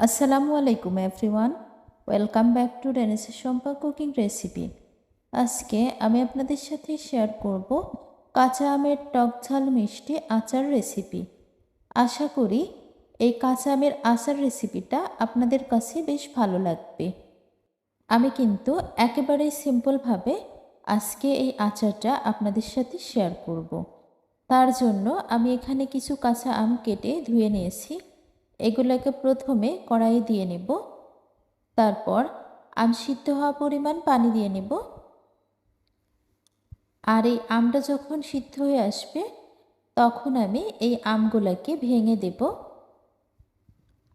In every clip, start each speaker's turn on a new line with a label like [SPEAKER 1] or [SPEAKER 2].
[SPEAKER 1] আসসালামু আলাইকুম everyone, welcome back to Renaissance Shampa cooking recipe. আজকে আমি আপনাদের সাথে শেয়ার করব কাঁচা আমের টক ঝাল মিষ্টি আচার রেসিপি। আশা করি এই কাঁচা আমের আচার রেসিপিটা আপনাদের কাছে বেশ ভালো লাগবে। আমি কিন্তু একেবারেই সিম্পলভাবে আজকে এই আচারটা আপনাদের সাথে শেয়ার করব। তার জন্য আমি এখানে কিছু কাঁচা আম কেটে ধুয়ে নিয়েছি। এগুলোকে প্রথমে কড়াইয়ে দিয়ে নেব, তারপর আম সিদ্ধ হওয়া পরিমাণ পানি দিয়ে নেব। আর এই আমটা যখন সিদ্ধ হয়ে আসবে তখন আমি এই আমগুলোকে ভেঙে দেব।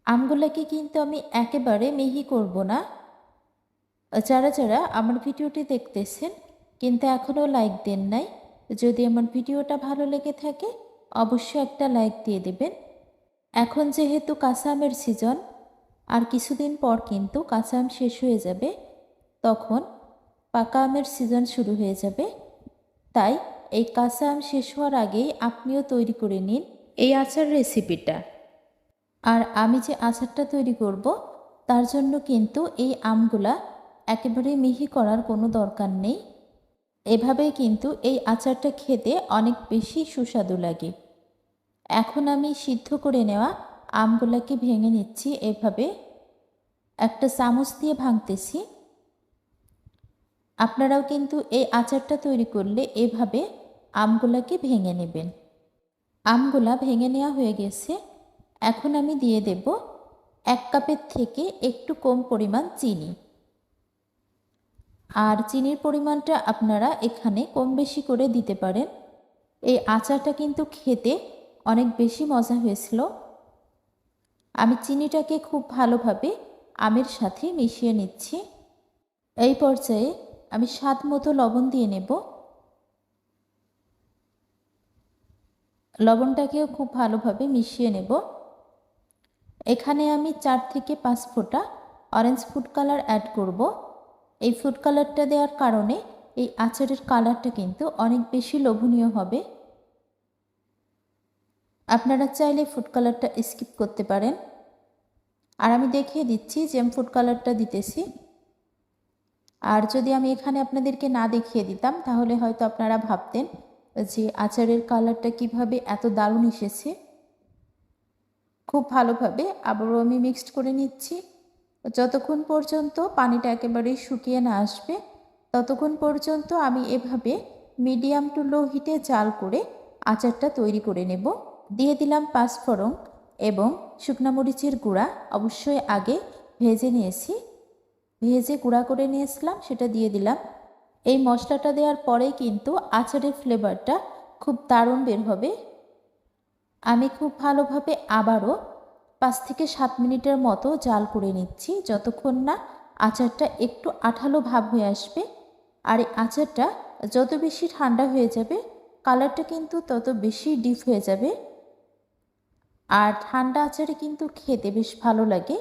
[SPEAKER 1] আমগুলোকে কিন্তু আমি একেবারে মিহি করব না। যারা যারা আমার ভিডিওটি দেখতেছেন কিন্তু এখনও লাইক দেন নাই, যদি আমার ভিডিওটা ভালো লেগে থাকে অবশ্যই একটা লাইক দিয়ে দেবেন। এখন যেহেতু কাঁচা আমের সিজন, আর কিছুদিন পর কিন্তু কাঁচা আম শেষ হয়ে যাবে, তখন পাকা আমের সিজন শুরু হয়ে যাবে। তাই এই কাঁচা আম শেষ হওয়ার আগেই আপনিও তৈরি করে নিন এই আচার রেসিপিটা। আর আমি যে আচারটা তৈরি করব তার জন্য কিন্তু এই আমগুলা একেবারে মিহি করার কোনো দরকার নেই। এভাবেই কিন্তু এই আচারটা খেতে অনেক বেশি সুস্বাদু লাগে। এখন আমি সিদ্ধ করে নেওয়া আমগুলাকে ভেঙে নিচ্ছি। এভাবে একটা চামচ দিয়ে ভাঙতেছি। আপনারাও কিন্তু এই আচারটা তৈরি করলে এভাবে আমগুলাকে ভেঙে নেবেন। আমগুলা ভেঙে নেওয়া হয়ে গেছে। এখন আমি দিয়ে দেব 1 কাপের থেকে একটু কম পরিমাণ চিনি। আর চিনির পরিমাণটা আপনারা এখানে কম বেশি করে দিতে পারেন। এই আচারটা কিন্তু খেতে অনেক বেশি মজা হয়েছিল। আমি চিনিটাকে খুব ভালোভাবে আমের সাথে মিশিয়ে নিচ্ছি। এই পর্যায়ে আমি স্বাদ মতো লবণ দিয়ে নেব। লবণটাকেও খুব ভালোভাবে মিশিয়ে নেব। এখানে আমি 4 থেকে 5 ফোঁটা অরেঞ্জ ফুড কালার অ্যাড করব। এই ফুড কালারটা দেওয়ার কারণে এই আচারের কালারটা কিন্তু অনেক বেশি লোভনীয় হবে। আপনারা চাইলে ফুড কালারটা স্কিপ করতে পারেন। আর আমি দেখিয়ে দিচ্ছি যে আমি ফুড কালারটা দিতেছি। আর যদি আমি এখানে আপনাদেরকে না দেখিয়ে দিতাম তাহলে হয়তো আপনারা ভাবতেন যে আচারের কালারটা কিভাবে এত দারুণ এসেছে। খুব ভালোভাবে আবারও আমি মিক্সড করে নিচ্ছি। যতক্ষণ পর্যন্ত পানিটা একেবারে শুকিয়ে না আসবে ততক্ষণ পর্যন্ত আমি এভাবে মিডিয়াম টু লো হিটে জাল করে আচারটা তৈরি করে নেব। দিয়ে দিলাম 5 ফোড়ন এবং শুকনা মরিচের গুঁড়া। অবশ্যই আগে ভেজে নিয়েছি, ভেজে গুঁড়া করে নিয়েছিলাম, সেটা দিয়ে দিলাম। এই মশলাটা দেওয়ার পরেই কিন্তু আচারের ফ্লেভারটা খুব দারুণ বের হবে। আমি খুব ভালোভাবে আবারও 5 থেকে 7 মিনিটের মতো জাল করে নিচ্ছি, যতক্ষণ না আচারটা একটু আঠালো ভাব হয়ে আসবে। আর এই আচারটা যত বেশি ঠান্ডা হয়ে যাবে কালারটা কিন্তু তত বেশি ডিপ হয়ে যাবে। আর ঠান্ডা আচারে কিন্তু খেতে বেশ ভালো লাগে।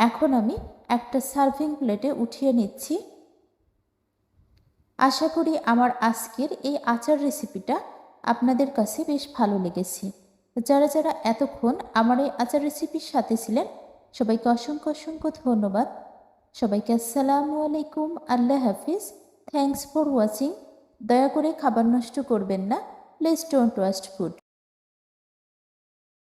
[SPEAKER 1] এখন আমি একটা সার্ভিং প্লেটে উঠিয়ে নিচ্ছি। আশা করি আমার আজকের এই আচার রেসিপিটা আপনাদের কাছে বেশ ভালো লেগেছে। যারা যারা এতক্ষণ আমার এই আচার রেসিপির সাথে ছিলেন সবাইকে অসংখ্য অসংখ্য ধন্যবাদ। সবাইকে আসসালামু আলাইকুম, আল্লাহ হাফিজ, থ্যাংকস ফর ওয়াচিং। দয়া করে খাবার নষ্ট করবেন না, প্লিজ ডোন্ট ওয়েস্ট ফুড।